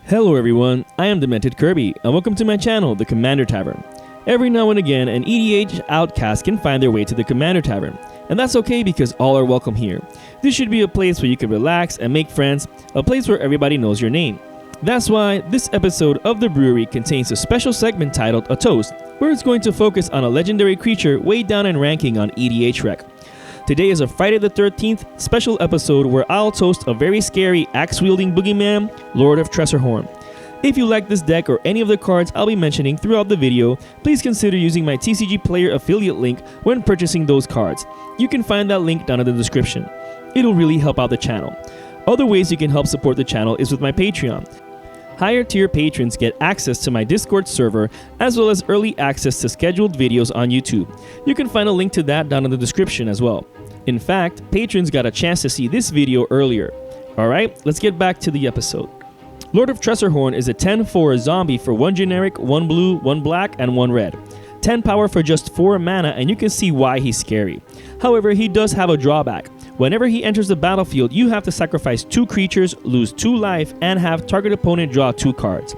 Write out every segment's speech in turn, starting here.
Hello everyone, I am Demented Kirby, and welcome to my channel, the Commander Tavern. Every now and again, an EDH outcast can find their way to the Commander Tavern, and that's okay because all are welcome here. This should be a place where you can relax and make friends, a place where everybody knows your name. That's why this episode of the Brewery contains a special segment titled A Toast, where it's going to focus on a legendary creature way down in ranking on EDH Rec. Today is a Friday the 13th special episode where I'll toast a very scary axe-wielding boogeyman, Lord of Tresserhorn. If you like this deck or any of the cards I'll be mentioning throughout the video, please consider using my TCG Player affiliate link when purchasing those cards. You can find that link down in the description. It'll really help out the channel. Other ways you can help support the channel is with my Patreon. Higher tier patrons get access to my Discord server as well as early access to scheduled videos on YouTube. You can find a link to that down in the description as well. In fact, patrons got a chance to see this video earlier. Alright, let's get back to the episode. Lord of Tresserhorn is a 10-4 zombie for 1 generic, 1 blue, 1 black, and 1 red. 10 power for just 4 mana, and you can see why he's scary. However, he does have a drawback. Whenever he enters the battlefield, you have to sacrifice 2 creatures, lose 2 life, and have target opponent draw 2 cards.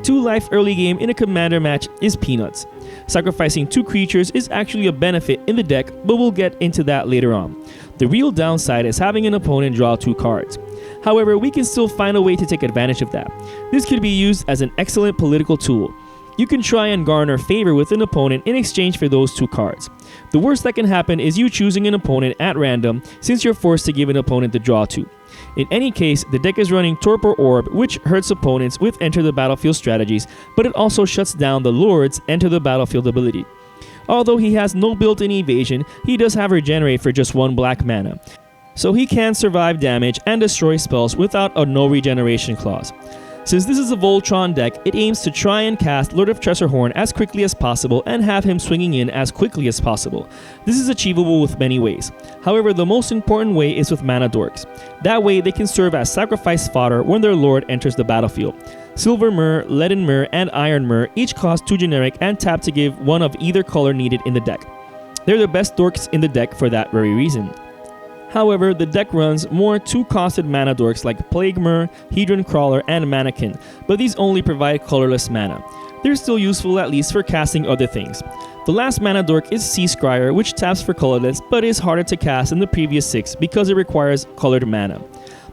2 life early game in a commander match is peanuts. Sacrificing 2 creatures is actually a benefit in the deck, but we'll get into that later on. The real downside is having an opponent draw 2 cards. However, we can still find a way to take advantage of that. This could be used as an excellent political tool. You can try and garner favor with an opponent in exchange for those 2 cards. The worst that can happen is you choosing an opponent at random since you're forced to give an opponent the draw 2. In any case, the deck is running Torpor Orb, which hurts opponents with enter the battlefield strategies, but it also shuts down the Lord's enter the battlefield ability. Although he has no built-in evasion, he does have regenerate for just 1 black mana, so he can survive damage and destroy spells without a no regeneration clause. Since this is a Voltron deck, it aims to try and cast Lord of Tresserhorn as quickly as possible and have him swinging in as quickly as possible. This is achievable with many ways. However, the most important way is with mana dorks. That way, they can serve as sacrifice fodder when their lord enters the battlefield. Silver Myrrh, Leaden Myrrh, and Iron Myrrh each cost 2 generic and tap to give 1 of either color needed in the deck. They're the best dorks in the deck for that very reason. However, the deck runs more 2-costed mana dorks like Plague Myrrh, Hedron Crawler, and Mannequin, but these only provide colorless mana. They're still useful at least for casting other things. The last mana dork is Sea Scryer, which taps for colorless but is harder to cast than the previous 6 because it requires colored mana.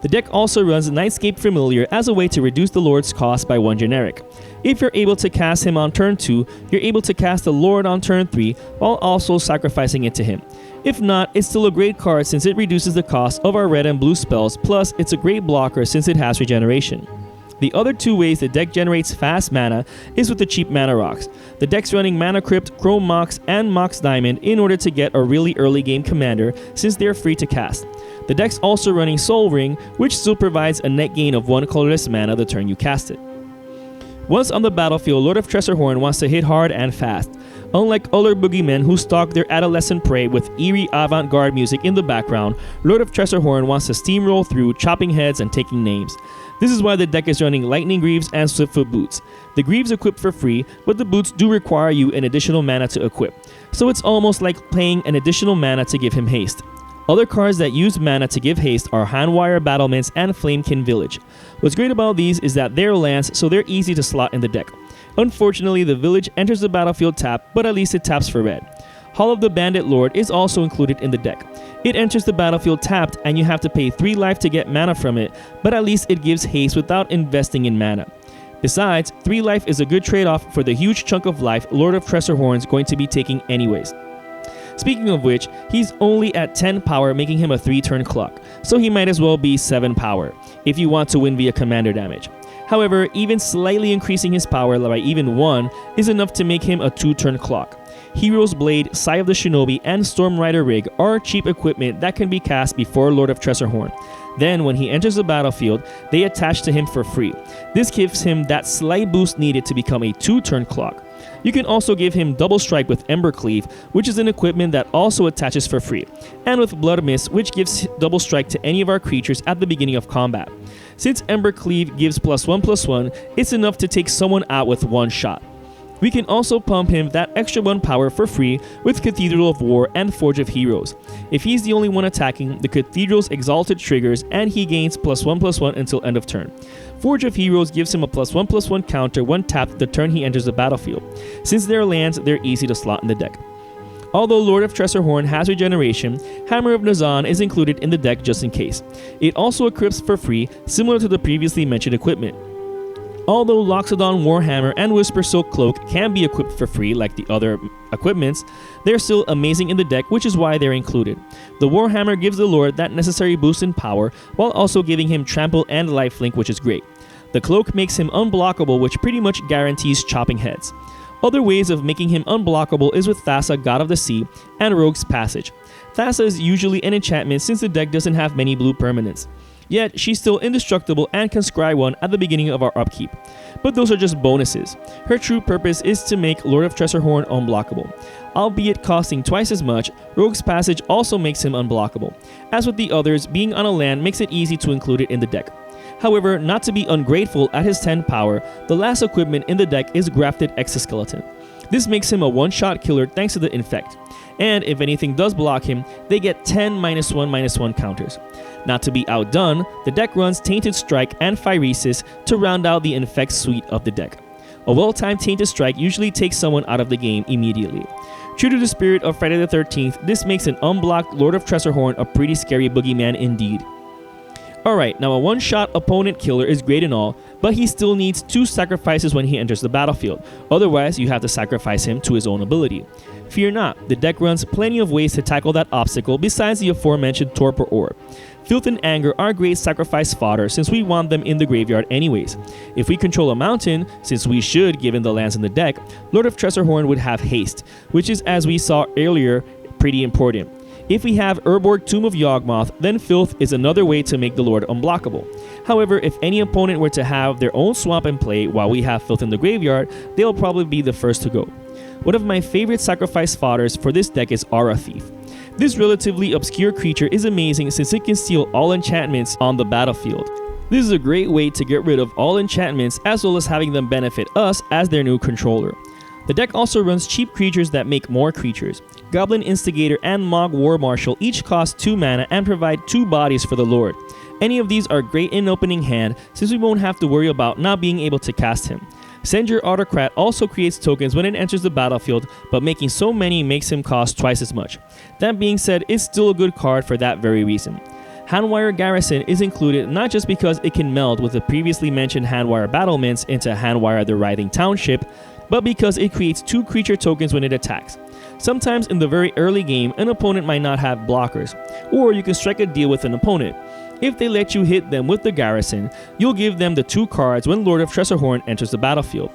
The deck also runs Nightscape Familiar as a way to reduce the Lord's cost by 1 generic. If you're able to cast him on turn 2, you're able to cast the Lord on turn 3 while also sacrificing it to him. If not, it's still a great card since it reduces the cost of our red and blue spells, plus it's a great blocker since it has regeneration. The other 2 ways the deck generates fast mana is with the cheap mana rocks. The deck's running Mana Crypt, Chrome Mox, and Mox Diamond in order to get a really early game commander since they're free to cast. The deck's also running Soul Ring, which still provides a net gain of 1 colorless mana the turn you cast it. Once on the battlefield, Lord of Tresserhorn wants to hit hard and fast. Unlike other boogeymen who stalk their adolescent prey with eerie avant-garde music in the background, Lord of Tresserhorn wants to steamroll through, chopping heads and taking names. This is why the deck is running Lightning Greaves and Swiftfoot Boots. The Greaves equip for free, but the boots do require you an additional mana to equip, so it's almost like paying an additional mana to give him haste. Other cards that use mana to give haste are Handwire Battlements and Flamekin Village. What's great about these is that they're lands, so they're easy to slot in the deck. Unfortunately, the village enters the battlefield tapped, but at least it taps for red. Hall of the Bandit Lord is also included in the deck. It enters the battlefield tapped and you have to pay 3 life to get mana from it, but at least it gives haste without investing in mana. Besides, 3 life is a good trade-off for the huge chunk of life Lord of Tresserhorn is going to be taking anyways. Speaking of which, he's only at 10 power, making him a 3-turn clock, so he might as well be 7 power if you want to win via commander damage. However, even slightly increasing his power by even 1 is enough to make him a 2-turn clock. Hero's Blade, Sigh of the Shinobi, and Stormrider Rig are cheap equipment that can be cast before Lord of Tresserhorn. Then, when he enters the battlefield, they attach to him for free. This gives him that slight boost needed to become a 2-turn clock. You can also give him Double Strike with Embercleave, which is an equipment that also attaches for free, and with Blood Mist, which gives Double Strike to any of our creatures at the beginning of combat. Since Embercleave gives +1/+1, it's enough to take someone out with 1 shot. We can also pump him that extra 1 power for free with Cathedral of War and Forge of Heroes. If he's the only one attacking, the Cathedral's Exalted triggers and he gains +1/+1 until end of turn. Forge of Heroes gives him a +1/+1 counter when tapped the turn he enters the battlefield. Since they're lands, they're easy to slot in the deck. Although Lord of Tresserhorn has regeneration, Hammer of Nazan is included in the deck just in case. It also equips for free, similar to the previously mentioned equipment. Although Loxodon Warhammer and Whisper Silk Cloak can be equipped for free like the other equipments, they're still amazing in the deck, which is why they're included. The Warhammer gives the Lord that necessary boost in power, while also giving him Trample and Lifelink, which is great. The Cloak makes him unblockable, which pretty much guarantees chopping heads. Other ways of making him unblockable is with Thassa, God of the Sea, and Rogue's Passage. Thassa is usually an enchantment since the deck doesn't have many blue permanents. Yet, she's still indestructible and can scry one at the beginning of our upkeep. But those are just bonuses. Her true purpose is to make Lord of Tresserhorn unblockable. Albeit costing twice as much, Rogue's Passage also makes him unblockable. As with the others, being on a land makes it easy to include it in the deck. However, not to be ungrateful, at his 10 power, the last equipment in the deck is Grafted Exoskeleton. This makes him a one-shot killer thanks to the Infect. And if anything does block him, they get 10 -1/-1 counters. Not to be outdone, the deck runs Tainted Strike and Phyresis to round out the Infect suite of the deck. A well-timed Tainted Strike usually takes someone out of the game immediately. True to the spirit of Friday the 13th, this makes an unblocked Lord of Tresserhorn a pretty scary boogeyman indeed. Alright, now a one-shot opponent killer is great and all, but he still needs 2 sacrifices when he enters the battlefield, otherwise you have to sacrifice him to his own ability. Fear not, the deck runs plenty of ways to tackle that obstacle besides the aforementioned Torpor Orb. Filth and Anger are great sacrifice fodder since we want them in the graveyard anyways. If we control a mountain, since we should given the lands in the deck, Lord of Tresserhorn would have Haste, which is, as we saw earlier, pretty important. If we have Urborg Tomb of Yawgmoth, then Filth is another way to make the Lord unblockable. However, if any opponent were to have their own swamp in play while we have Filth in the graveyard, they'll probably be the first to go. One of my favorite sacrifice fodders for this deck is Aura Thief. This relatively obscure creature is amazing since it can steal all enchantments on the battlefield. This is a great way to get rid of all enchantments as well as having them benefit us as their new controller. The deck also runs cheap creatures that make more creatures. Goblin Instigator and Mog War Marshal each cost 2 mana and provide 2 bodies for the Lord. Any of these are great in opening hand since we won't have to worry about not being able to cast him. Send Your Autocrat also creates tokens when it enters the battlefield, but making so many makes him cost twice as much. That being said, it's still a good card for that very reason. Handwire Garrison is included not just because it can meld with the previously mentioned Handwire Battlements into Handwire the Writhing Township, but because it creates 2 creature tokens when it attacks. Sometimes in the very early game, an opponent might not have blockers, or you can strike a deal with an opponent. If they let you hit them with the Garrison, you'll give them the 2 cards when Lord of Tresserhorn enters the battlefield.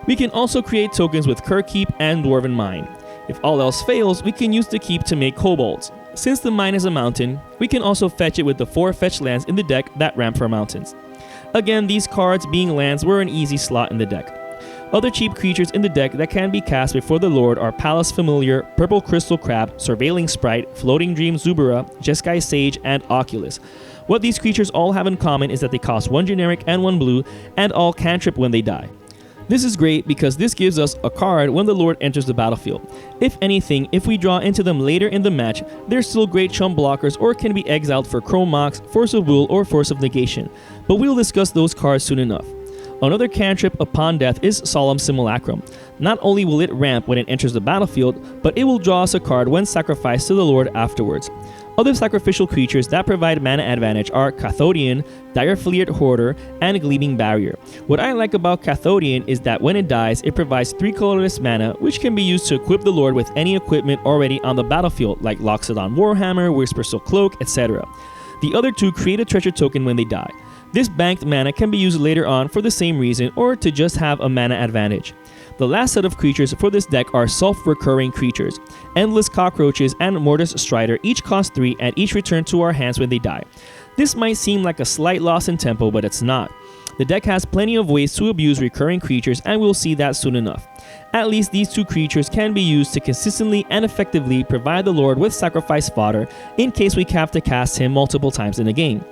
We can also create tokens with Kirkkeep and Dwarven Mine. If all else fails, we can use the Keep to make kobolds. Since the mine is a mountain, we can also fetch it with the 4 fetch lands in the deck that ramp for mountains. Again, these cards being lands were an easy slot in the deck. Other cheap creatures in the deck that can be cast before the Lord are Palace Familiar, Purple Crystal Crab, Surveilling Sprite, Floating Dream Zubura, Jeskai Sage, and Oculus. What these creatures all have in common is that they cost 1 generic and 1 blue, and all cantrip when they die. This is great because this gives us a card when the Lord enters the battlefield. If anything, if we draw into them later in the match, they're still great chump blockers or can be exiled for Chrome Mox, Force of Will, or Force of Negation, but we'll discuss those cards soon enough. Another cantrip upon death is Solemn Simulacrum. Not only will it ramp when it enters the battlefield, but it will draw us a card when sacrificed to the Lord afterwards. Other sacrificial creatures that provide mana advantage are Cathodian, Direfleet Hoarder, and Gleaming Barrier. What I like about Cathodian is that when it dies, it provides 3 colorless mana, which can be used to equip the Lord with any equipment already on the battlefield, like Loxodon Warhammer, Whisper Silk Cloak, etc. The other 2 create a treasure token when they die. This banked mana can be used later on for the same reason or to just have a mana advantage. The last set of creatures for this deck are self-recurring creatures. Endless Cockroaches and Mortis Strider each cost 3 and each return to our hands when they die. This might seem like a slight loss in tempo, but it's not. The deck has plenty of ways to abuse recurring creatures and we'll see that soon enough. At least these 2 creatures can be used to consistently and effectively provide the Lord with sacrifice fodder in case we have to cast him multiple times in a game.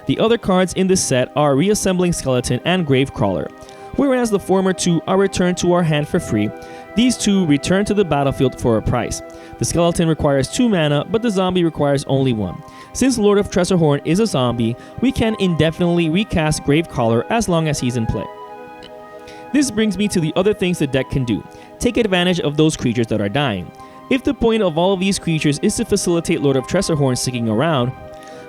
The other cards in this set are Reassembling Skeleton and Gravecrawler. Whereas the former 2 are returned to our hand for free, these 2 return to the battlefield for a price. The skeleton requires 2 mana, but the zombie requires only 1. Since Lord of Tresserhorn is a zombie, we can indefinitely recast Gravecaller as long as he's in play. This brings me to the other things the deck can do. Take advantage of those creatures that are dying. If the point of all of these creatures is to facilitate Lord of Tresserhorn sticking around,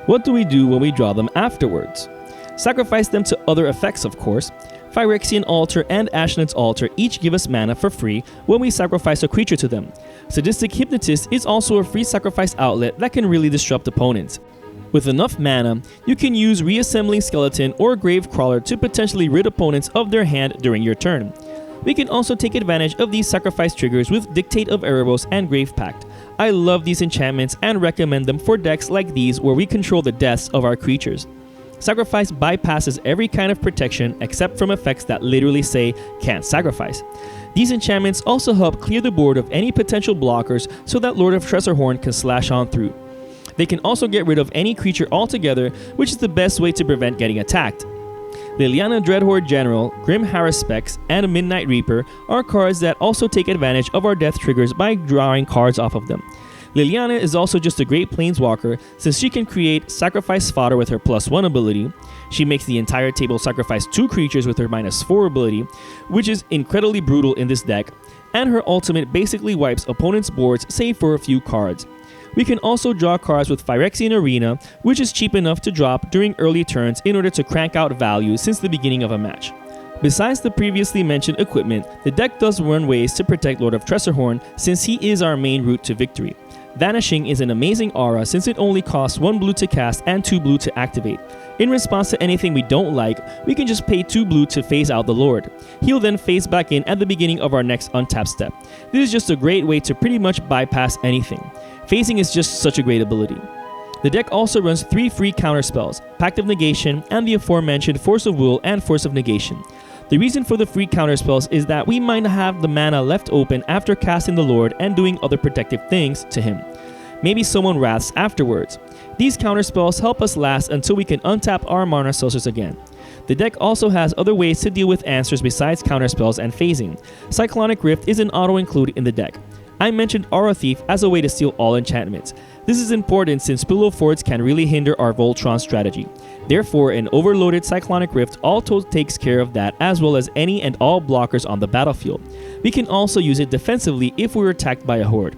what do we do when we draw them afterwards? Sacrifice them to other effects, of course. Phyrexian Altar and Ashnod's Altar each give us mana for free when we sacrifice a creature to them. Sadistic Hypnotist is also a free sacrifice outlet that can really disrupt opponents. With enough mana, you can use Reassembling Skeleton or Gravecrawler to potentially rid opponents of their hand during your turn. We can also take advantage of these sacrifice triggers with Dictate of Erebos and Grave Pact. I love these enchantments and recommend them for decks like these where we control the deaths of our creatures. Sacrifice bypasses every kind of protection except from effects that literally say can't sacrifice. These enchantments also help clear the board of any potential blockers so that Lord of Tresserhorn can slash on through. They can also get rid of any creature altogether, which is the best way to prevent getting attacked. Liliana Dreadhorde General, Grim Haruspex, and Midnight Reaper are cards that also take advantage of our death triggers by drawing cards off of them. Liliana is also just a great planeswalker since she can create sacrifice fodder with her +1 ability. She makes the entire table sacrifice 2 creatures with her -4 ability, which is incredibly brutal in this deck, and her ultimate basically wipes opponents' boards save for a few cards. We can also draw cards with Phyrexian Arena, which is cheap enough to drop during early turns in order to crank out value since the beginning of a match. Besides the previously mentioned equipment, the deck does run ways to protect Lord of Tresserhorn since he is our main route to victory. Vanishing is an amazing aura since it only costs 1 blue to cast and 2 blue to activate. In response to anything we don't like, we can just pay 2 blue to phase out the Lord. He'll then phase back in at the beginning of our next untap step. This is just a great way to pretty much bypass anything. Phasing is just such a great ability. The deck also runs 3 free counterspells, Pact of Negation, and the aforementioned Force of Will and Force of Negation. The reason for the free counterspells is that we might have the mana left open after casting the Lord and doing other protective things to him. Maybe someone wraths afterwards. These counterspells help us last until we can untap our Mana Sources again. The deck also has other ways to deal with answers besides counterspells and phasing. Cyclonic Rift is an auto-include in the deck. I mentioned Aura Thief as a way to steal all enchantments. This is important since Pillow Forts can really hinder our Voltron strategy. Therefore, an overloaded Cyclonic Rift also takes care of that as well as any and all blockers on the battlefield. We can also use it defensively if we're attacked by a horde.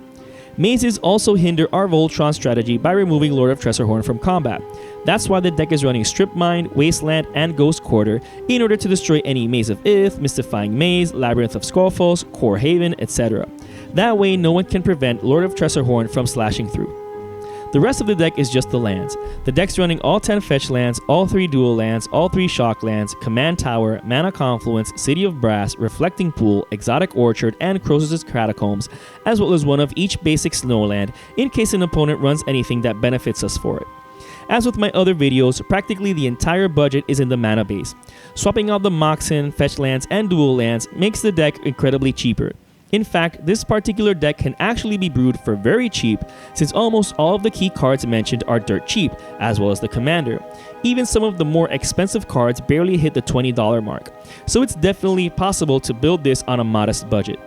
Mazes also hinder our Voltron strategy by removing Lord of Tresserhorn from combat. That's why the deck is running Strip Mine, Wasteland, and Ghost Quarter in order to destroy any Maze of Ith, Mystifying Maze, Labyrinth of Skullfalls, Core Haven, etc. That way no one can prevent Lord of Tresserhorn from slashing through. The rest of the deck is just the lands. The deck's running all 10 fetch lands, all 3 dual lands, all 3 shock lands, Command Tower, Mana Confluence, City of Brass, Reflecting Pool, Exotic Orchard, and Croesus' Catacombs, as well as one of each basic snow land in case an opponent runs anything that benefits us for it. As with my other videos, practically the entire budget is in the mana base. Swapping out the Moxen, fetch lands, and dual lands makes the deck incredibly cheaper. In fact, this particular deck can actually be brewed for very cheap since almost all of the key cards mentioned are dirt cheap, as well as the commander. Even some of the more expensive cards barely hit the $20 mark, so it's definitely possible to build this on a modest budget.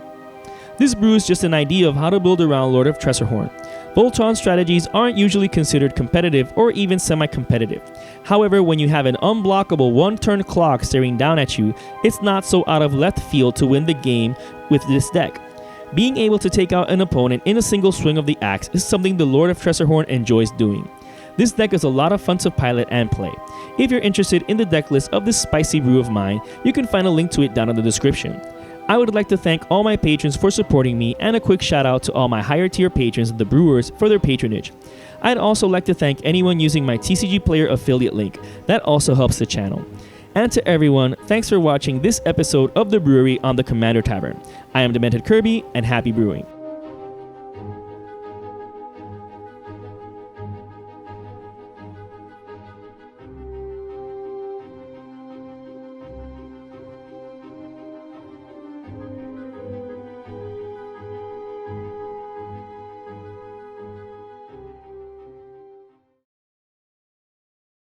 This brew is just an idea of how to build around Lord of Tresserhorn. Voltron strategies aren't usually considered competitive or even semi-competitive. However, when you have an unblockable one-turn clock staring down at you, it's not so out of left field to win the game with this deck. Being able to take out an opponent in a single swing of the axe is something the Lord of Tresserhorn enjoys doing. This deck is a lot of fun to pilot and play. If you're interested in the deck list of this spicy brew of mine, you can find a link to it down in the description. I would like to thank all my patrons for supporting me and a quick shout out to all my higher tier patrons, the brewers, for their patronage. I'd also like to thank anyone using my TCG Player affiliate link. That also helps the channel. And to everyone, thanks for watching this episode of The Brewery on the Commander Tavern. I am Demented Kirby, and happy brewing.